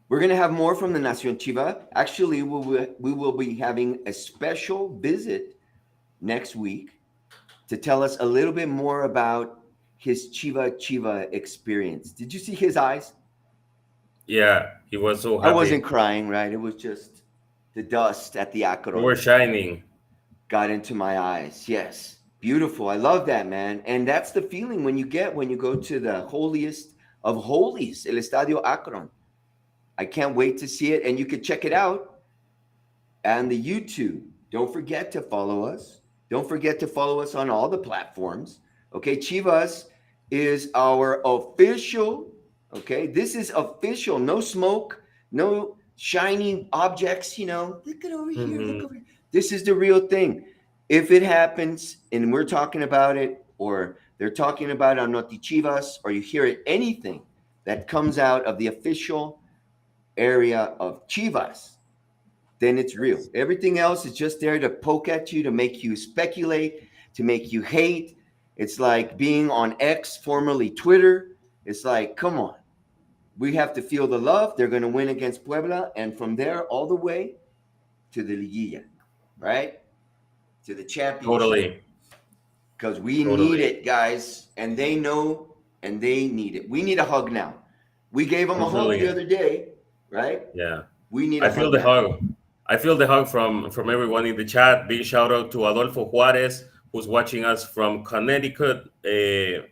We're going to have more from the Nación Chiva. Actually, we will be having a special visit next week to tell us a little bit more about his Chiva experience. Did you see his eyes? Yeah, he was so happy. I wasn't crying, right? It was just the dust at the Acron. We were shining. Got into my eyes. Yes. Beautiful. I love that, man. And that's the feeling when you get when you go to the holiest of holies, El Estadio Akron. I can't wait to see it. And you can check it out on the YouTube. Don't forget to follow us. Don't forget to follow us on all the platforms. Okay. Chivas is our official. Okay. This is official. No smoke, no shiny objects. Look at over here. Look over here. This is the real thing. If it happens and we're talking about it, or they're talking about it on Noti Chivas, or you hear it, anything that comes out of the official area of Chivas, then it's real. Everything else is just there to poke at you, to make you speculate, to make you hate. It's like being on X, formerly Twitter. It's like, come on. We have to feel the love. They're going to win against Puebla. And from there, all the way to the Liguilla, right? To the championship. Totally. Because we need it, guys. And they know, and they need it. We need a hug now. We gave them a hug the other day, right? Yeah. We need I feel the hug. I feel the hug from everyone in the chat. Big shout out to Adolfo Juarez, who's watching us from Connecticut. New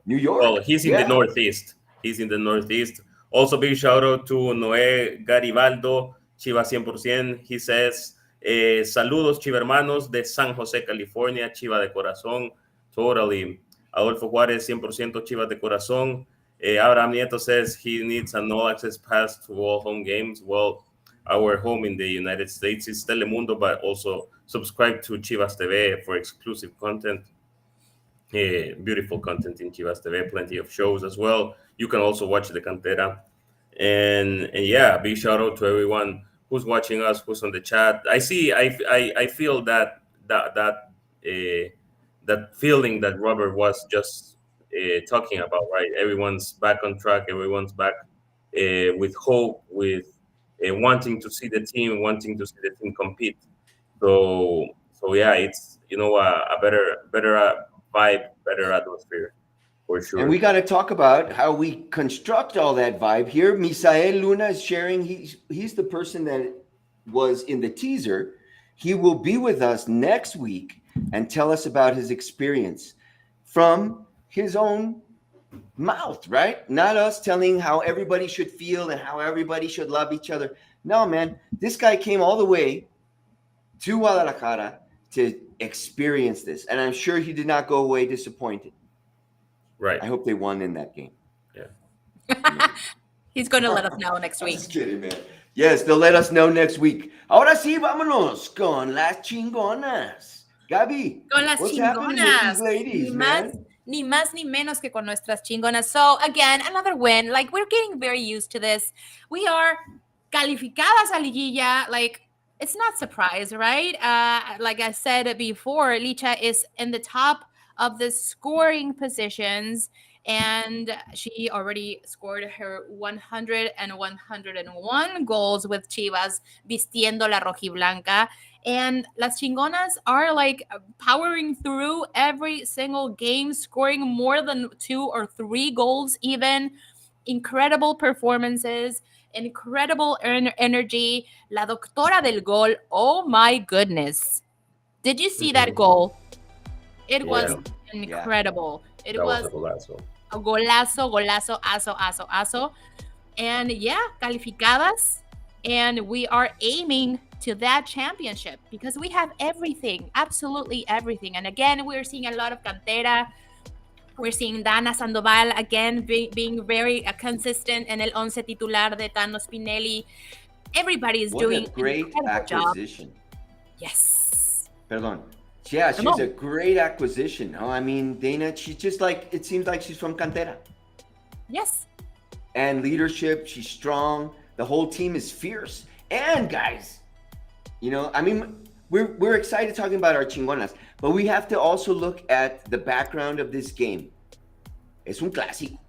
York. Well, he's in the Northeast. He's in the Northeast. Also, big shout out to Noé Garibaldo, Chivas 100%. He says, saludos, chivermanos de San José, California, Chiva de corazón. Totally. Adolfo Juárez, 100% Chivas de corazón. Abraham Nieto says he needs an all-access pass to all home games. Well, our home in the United States is Telemundo, but also subscribe to Chivas TV for exclusive content. Beautiful content in Chivas TV, plenty of shows as well. You can also watch the Cantera. And yeah, big shout out to everyone who's watching us, who's on the chat. I feel that feeling that Robert was just talking about, right? Everyone's back on track. Everyone's back with hope, with wanting to see the team compete. So yeah, it's a better vibe, better atmosphere for And sure. we got to talk about how we construct all that vibe here. Misael Luna is sharing. He's the person that was in the teaser. He will be with us next week and tell us about his experience from his own mouth, right? Not us telling how everybody should feel and how everybody should love each other. No, man, this guy came all the way to Guadalajara to experience this. And I'm sure he did not go away disappointed. Right. I hope they won in that game. Yeah. He's going to let us know next I'm week. just kidding, man. Yes, they'll let us know next week. Ahora sí, vámonos con las chingonas. Gaby, Con las what's happening with these chingonas. ladies, man? Ni más ni menos que con nuestras chingonas. So again, another win. Like, we're getting very used to this. We are calificadas a liguilla. Like, it's not surprise, right? Like I said before, Licha is in the top of the scoring positions, and she already scored her 100 and 101 goals with Chivas, vistiendo la rojiblanca. And Las Chingonas are like powering through every single game, scoring more than 2 or 3 goals, even. Incredible performances, incredible energy. La doctora del gol, oh my goodness. Did you see that goal? It was incredible. It That was a golazo. a golazo, aso. And yeah, calificadas. And we are aiming to that championship because we have everything, absolutely everything. And again, we're seeing a lot of cantera. We're seeing Dana Sandoval again being very consistent in el once titular de Tano Spinelli. Everybody is doing a great an incredible acquisition. job. Yes. Perdón. Yeah, she's a great acquisition. I mean, Dana, she's just like, it seems like she's from Cantera. Yes. And leadership, she's strong. The whole team is fierce. And guys, I mean, we're excited talking about our chingonas, but we have to also look at the background of this game. Es un clásico.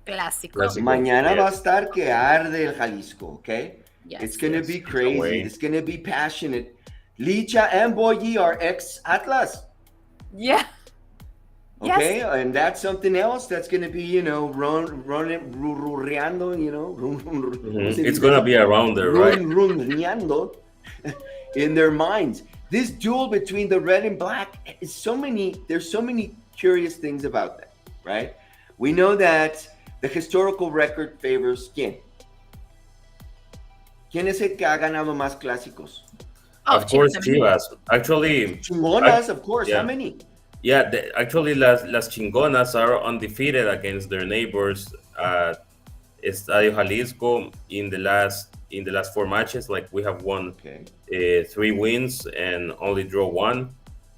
Clásico. Mañana va a estar que arde el Jalisco, okay? Yes, it's going to be crazy. It's going to be passionate. Licha and Boyi are ex-Atlas. Yeah. Okay, yes. And that's something else that's going to be, running, It's going to be around there, right? In their minds. This duel between the red and black is there's so many curious things about that, right? We know that the historical record favors ¿quién? ¿Quién es el que ha ganado más clásicos? Of course, Chivas. Actually, Chingonas, of course. Yeah. How many? Yeah, actually, las Chingonas are undefeated against their neighbors at Estadio Jalisco in the last 4 matches. Like, we have won 3 wins and only draw 1.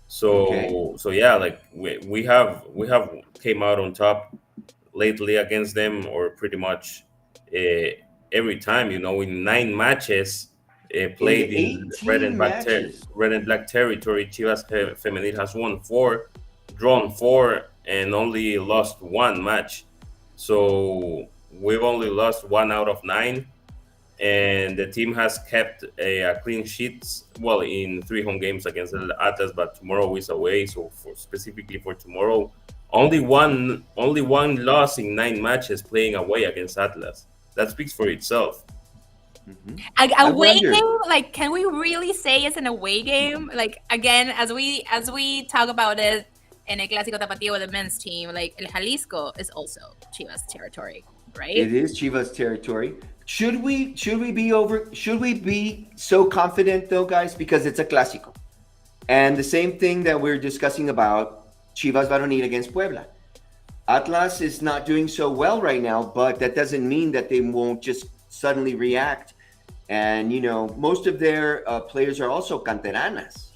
So yeah, like we have came out on top lately against them, or pretty much every time. In 9 matches. Played in red and black territory. Chivas Femenil has won 4, drawn 4, and only lost 1 match. So we've only lost 1 out of 9, and the team has kept a clean sheet. Well, in 3 home games against the Atlas, but tomorrow is away. So specifically for tomorrow, only one loss in 9 matches playing away against Atlas. That speaks for itself. Mm-hmm. Away game, like, can we really say it's an away game? Like, again, as we talk about it in a Clásico Tapatío with the men's team, like, El Jalisco is also Chivas territory, right? It is Chivas territory. Should we be so confident though, guys, because it's a Clásico? And the same thing that we're discussing about Chivas Varonil against Puebla. Atlas is not doing so well right now, but that doesn't mean that they won't just suddenly react. And, most of their players are also canteranas,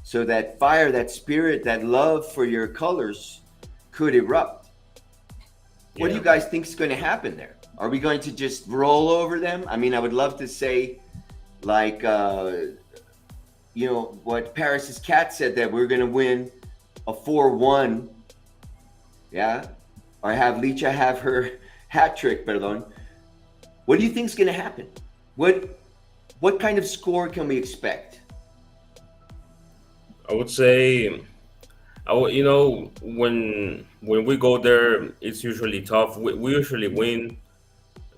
so that fire, that spirit, that love for your colors could erupt. Yeah. What do you guys think is going to happen there? Are we going to just roll over them? I mean, I would love to say, like, what Paris's cat said, that we're going to win a 4-1. Yeah. Or have Licha have her hat trick, perdón. What do you think is going to happen? What kind of score can we expect? I would say, when we go there, it's usually tough. We usually win,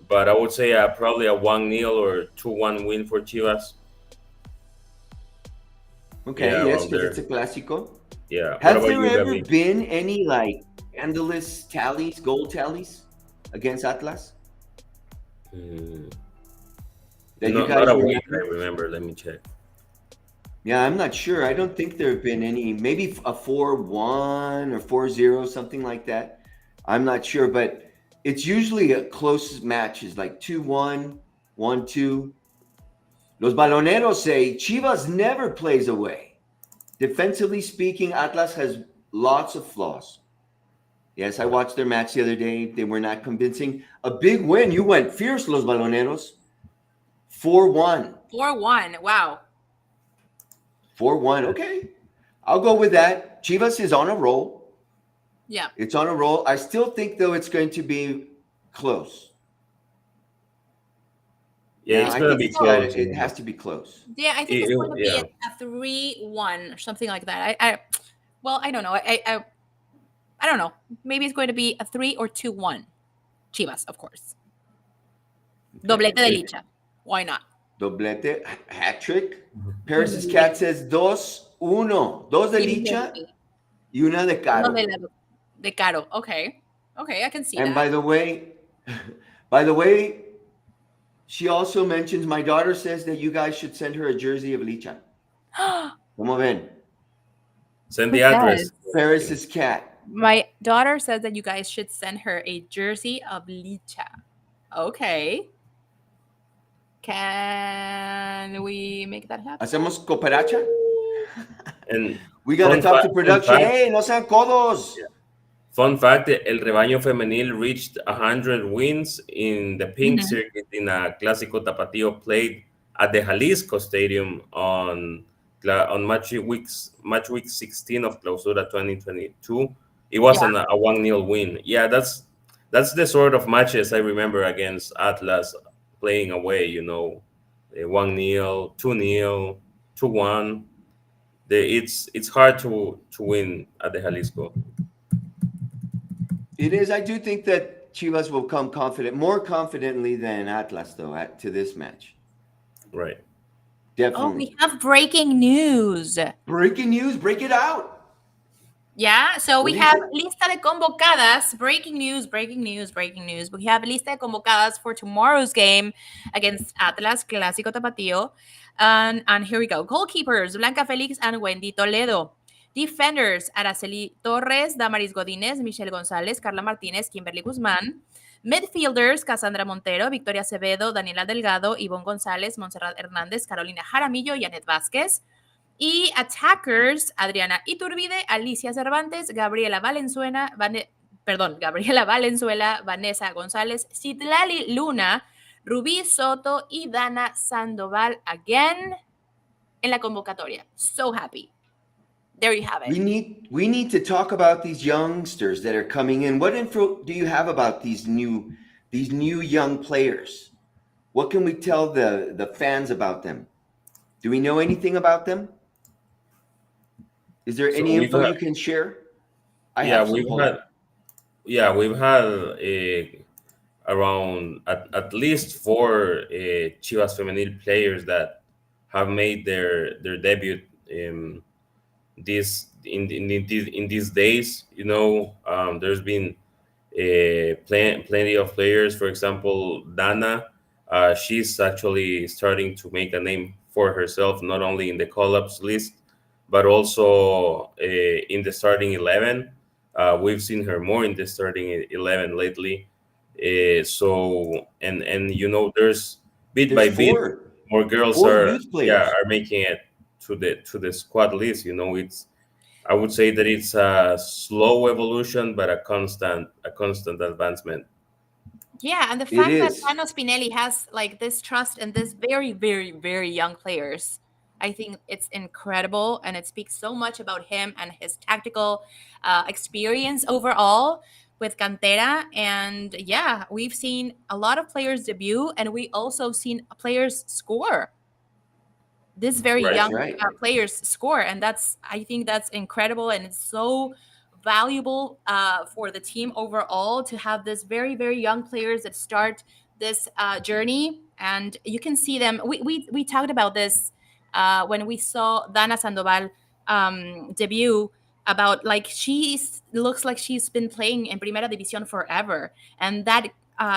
but I would say probably a 1-0 or 2-1 win for Chivas. Okay, Yeah, yes, around because it's there. a clásico. Yeah. What Has about there you, ever Gabby? been any like scandalous tallies, goal tallies against Atlas Mm, that you not guys away. remember? I remember. Let me check. Yeah, I'm not sure. I don't think there have been any. Maybe a 4-1 or 4-0, something like that. I'm not sure, but it's usually a close match. Is like 2-1, 1-2. Los Baloneros say Chivas never plays away. Defensively speaking, Atlas has lots of flaws. Yes, I watched their match the other day. They were not convincing. A big win. You went fierce, Los Baloneros. 4-1. 4-1. Wow. 4-1. Okay. I'll go with that. Chivas is on a roll. Yeah. It's on a roll. I still think, though, it's going to be close. Yeah, Yeah, it's I gonna think be it's got close. it. It has to be close. Yeah, I think it's going to be Yeah. a 3-1 or something like that. Well, I don't know. I don't know. Maybe it's going to be a 3 or 2-1. Chivas, of course. Okay. Doblete de Licha. Why not? Doblete, hat trick. Paris's cat says 2-1. Dos de Licha y una de Uno Caro. de Caro. Okay. Okay, I can see And that. by the way, she also mentions my daughter says that you guys should send her a jersey of Licha. Como ven? Send Who the address. says? Paris's cat. My daughter says that you guys should send her a jersey of Licha. Okay. Can we make that happen? Hacemos cooperacha. And We got to talk to fun production. fact, Hey, no sean codos. fun fact, El Rebaño Femenil reached 100 wins in the pink Mhm. circuit in a Clásico Tapatío played at the Jalisco Stadium on match week 16 of Clausura 2022. It was Yeah. a 1-0 win. Yeah, that's the sort of matches I remember against Atlas playing away, 1-0, 2-0, 2-1. It's hard to win at the Jalisco. It is. I do think that Chivas will come confident, more confidently than Atlas, though, to this match. Right. Oh, Definitely. we have breaking news. Breaking news. Break it out. Yeah, so What we is have it? lista de convocadas. Breaking news, breaking news, breaking news. We have lista de convocadas for tomorrow's game against Atlas Clásico Tapatío. And here we go. Goalkeepers, Blanca Felix and Wendy Toledo. Defenders, Araceli Torres, Damaris Godínez, Michelle González, Carla Martínez, Kimberly Guzmán. Midfielders, Cassandra Montero, Victoria Acevedo, Daniela Delgado, Ivonne González, Montserrat Hernández, Carolina Jaramillo y Anet Vázquez. Y attackers, Adriana Iturbide, Alicia Cervantes, Gabriela Valenzuela, Vanessa González, Citlali Luna, Rubí Soto y Dana Sandoval again en la convocatoria. So happy. There you have it. We need to talk about these youngsters that are coming in. What info do you have about these new young players? What can we tell the fans about them? Do we know anything about them? Is there So any we've info had, you can share? I yeah, have some. we've Hold had on. yeah, we've had around at least four Chivas Femenil players that have made their debut in these days. There's been plenty of players. For example, Dana, she's actually starting to make a name for herself, not only in the call-ups list, but also in the starting 11. We've seen her more in the starting 11 lately. There's bit There's by bit more girls four are youth players. making it to the squad list. I would say that it's a slow evolution, but a constant advancement. Yeah, and the It fact that is. Pano Spinelli has like this trust in this very, very, very young players, I think it's incredible, and it speaks so much about him and his tactical experience overall with Cantera. And yeah, we've seen a lot of players debut, and we also seen players score. these very Right. young Right. players score, and I think that's incredible, and it's so valuable for the team overall to have this very young players that start this journey, and you can see them. We talked about this when we saw Dana Sandoval debut, about like looks like she's been playing in Primera División forever, and that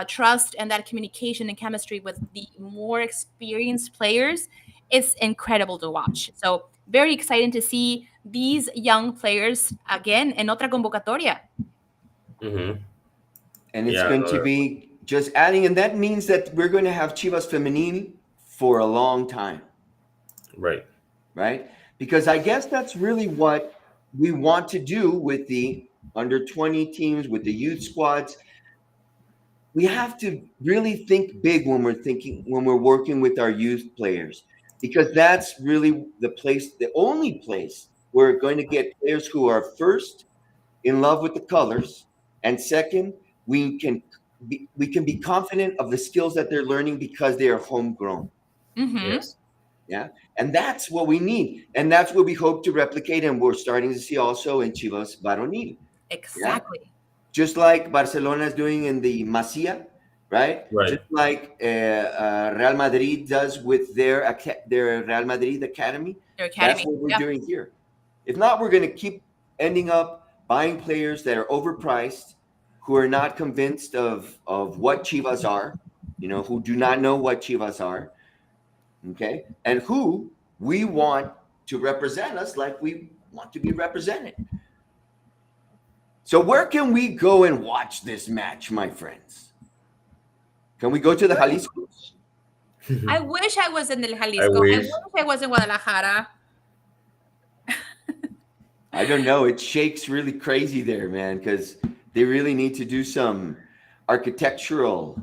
trust and that communication and chemistry with the more experienced players is incredible to watch. So very exciting to see these young players again en otra convocatoria. Mm-hmm. And it's Yeah. going to be just adding, and that means that we're going to have Chivas Femenil for a long time, Right. right? Because I guess that's really what we want to do with the under 20 teams, with the youth squads. We have to really think big when we're working with our youth players, because that's really the only place we're going to get players who are first in love with the colors, and second, we can be confident of the skills that they're learning because they are homegrown. Mm-hmm. Yes. Yeah, and that's what we need, and that's what we hope to replicate, and we're starting to see also in Chivas Varonil. Exactly. Just like Barcelona is doing in the Masia, right? Right. Just like Real Madrid does with their Real Madrid Academy. Their academy. That's what we're Yeah. doing here. If not, we're going to keep ending up buying players that are overpriced, who are not convinced of what Chivas are, who do not know what Chivas are, okay? And who we want to represent us like we want to be represented. So where can we go and watch this match, my friends? Can we go to the Jalisco? I wish I was in El Jalisco. I wish. wish I was in Guadalajara. I don't know. It shakes really crazy there, man, because they really need to do some architectural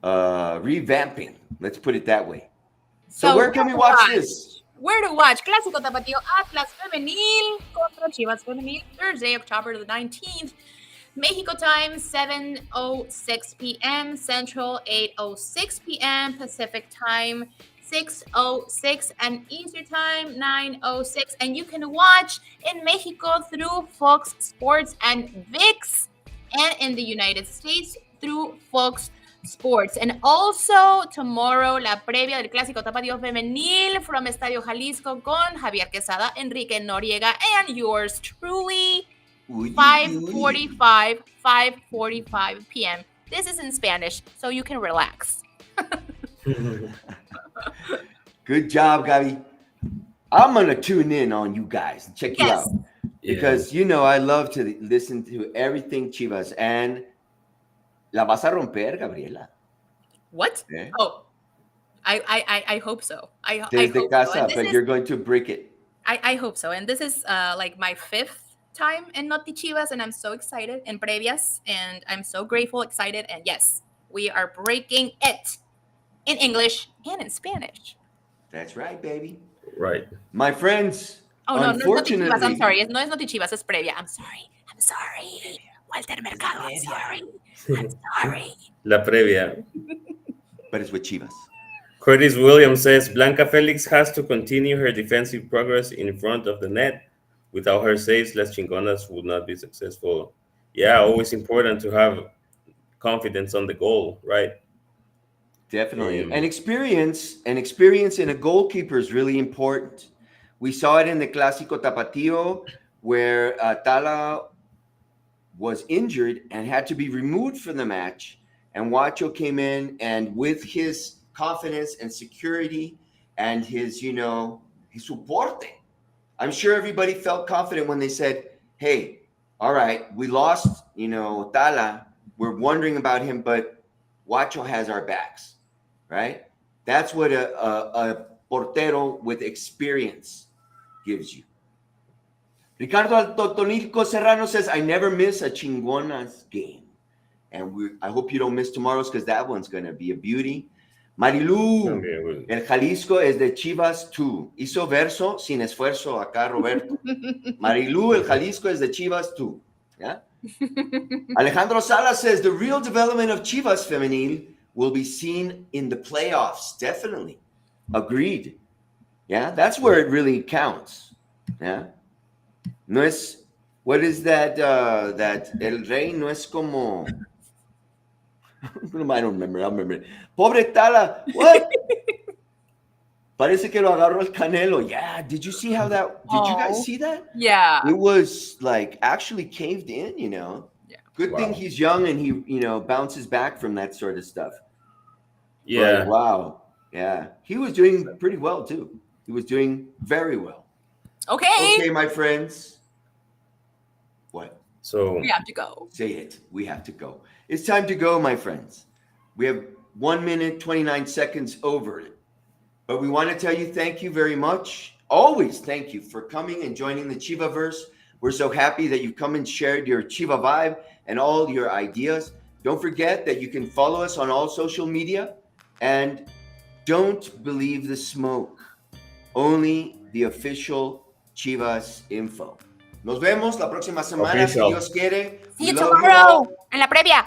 revamping. Let's put it that way. So where can we watch this? Where to watch? Clásico Tapatío Atlas Femenil contra Chivas Femenil, Thursday, October the 19th. Mexico time, 7:06 p.m. Central, 8:06 p.m. Pacific time, 6:06, and Eastern time, 9:06. And you can watch in Mexico through Fox Sports and ViX, and in the United States through Fox Sports. And also tomorrow, la previa del Clásico Tapatío Femenil from Estadio Jalisco con Javier Quesada, Enrique Noriega, and yours truly, 5:45 p.m. This is in Spanish, so you can relax. Good job, Gabi. I'm going to tune in on you guys and check you out. Because, I love to listen to everything Chivas. And la vas a romper, Gabriela. What? ¿Eh? Oh, I hope so. I Desde hope casa, so. but you're going to brick it. I hope so. And this is like my 5th time in Noti Chivas, and I'm so excited, and previas, and I'm so grateful, excited, and yes, we are breaking it in English and in Spanish. That's right, baby. Right. My friends, Oh, no, unfortunately... no es Noti Chivas, I'm sorry. No es Noti Chivas, es previa. I'm sorry. Walter Mercado, I'm sorry. La previa. But it's with Chivas. Curtis Williams says Blanca Felix has to continue her defensive progress in front of the net. Without her saves, Las Chingonas would not be successful. Yeah, always important to have confidence on the goal, right? Definitely. And experience in a goalkeeper is really important. We saw it in the Clásico Tapatío, where Tala was injured and had to be removed from the match. And Huacho came in, and with his confidence and security and his, his soporte, I'm sure everybody felt confident when they said, hey, all right, we lost, Tala. We're wondering about him, but Huacho has our backs, right? That's what a portero with experience gives you. Ricardo Tonico Serrano says, I never miss a Chingonas game. And I hope you don't miss tomorrow's, because that one's going to be a beauty. Marilu, el Jalisco es de Chivas too. Hizo verso sin esfuerzo acá, Roberto. Marilu, el Jalisco es de Chivas too. Yeah? Alejandro Salas says, the real development of Chivas Femenil will be seen in the playoffs. Definitely. Agreed. Yeah, that's where it really counts. Yeah. No es, what is that? That el rey no es como. I don't remember. I'll remember it. Pobre Tala. What? Parece que lo agarró el Canelo. Yeah. Did you see how that? Did you guys Oh. see that? Yeah. It was like actually caved in. You know. Yeah. Good thing Wow. he's young and he bounces back from that sort of stuff. Yeah. But, wow. Yeah. He was doing pretty well too. He was doing very well. Okay. Okay, my friends. What? So We have to go. Say it. We have to go. It's time to go, my friends. We have 1 minute, 29 seconds over it. But we want to tell you thank you very much. Always thank you for coming and joining the Chivaverse. We're so happy that you've come and shared your Chiva vibe and all your ideas. Don't forget that you can follow us on all social media. And don't believe the smoke. Only the official Chivas info. Nos vemos la próxima semana, si Official. Dios quiere. See We you love tomorrow. all. En la previa.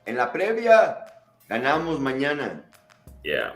En la previa, ganamos mañana. yeah.